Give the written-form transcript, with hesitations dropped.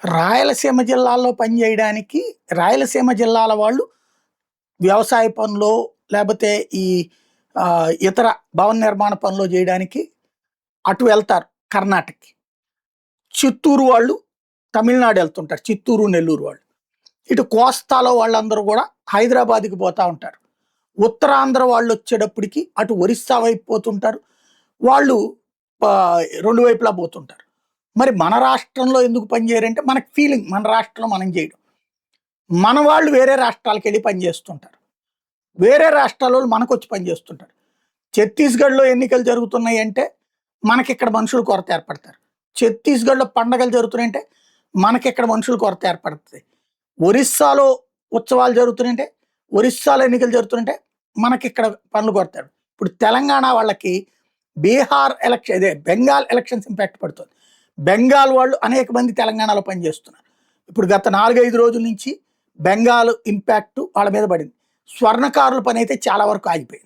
రాయలసీమ జిల్లాల్లో పనిచేయడానికి రాయలసీమ జిల్లాల వాళ్ళు వ్యవసాయ పనులో లేకపోతే ఈ ఇతర భవన నిర్మాణ పనులు చేయడానికి అటు వెళ్తారు కర్ణాటకకి. చిత్తూరు వాళ్ళు తమిళనాడు వెళ్తుంటారు. చిత్తూరు, నెల్లూరు వాళ్ళు. ఇటు కోస్తాలో వాళ్ళందరూ కూడా హైదరాబాద్‌కి పోతా ఉంటారు. ఉత్తరాంధ్ర వాళ్ళు వచ్చేటప్పటికి అటు ఒరిస్సా వైపు పోతుంటారు. వాళ్ళు రెండు వైపులా పోతుంటారు. మరి మన రాష్ట్రంలో ఎందుకు పనిచేయరంటే మనకు ఫీలింగ్ మన రాష్ట్రంలో మనం చేయడం. మన వాళ్ళు వేరే రాష్ట్రాలకెళ్ళి పనిచేస్తుంటారు. వేరే రాష్ట్రాలోళ్ళు మనకొచ్చి పనిచేస్తుంటారు. ఛత్తీస్‌గఢ్‌లో ఎన్నికలు జరుగుతున్నాయి అంటే మనకిక్కడ మనుషుల కొరత ఏర్పడతారు. ఛత్తీస్‌గఢ్‌లో పండగలు జరుగుతున్నాయంటే మనకిక్కడ మనుషుల కొరత ఏర్పడుతది. ఒరిస్సాలో ఉత్సవాలు జరుగుతున్నాయంటే ఒరిస్సాలో ఎన్నికలు జరుగుతున్నాయంటే మనకిక్కడ పనులు కొడతారు. ఇప్పుడు తెలంగాణ వాళ్ళకి బీహార్ ఎలక్షన్ ఇదే బెంగాల్ ఎలక్షన్స్ ఇంపాక్ట్ పడుతుంది. బెంగాల్ వాళ్ళు అనేక మంది తెలంగాణలో పనిచేస్తున్నారు. ఇప్పుడు గత 4, 5 రోజుల నుంచి బెంగాల్ ఇంపాక్ట్ వాళ్ళ మీద పడింది. స్వర్ణకారుల పని అయితే చాలా వరకు ఆగిపోయింది.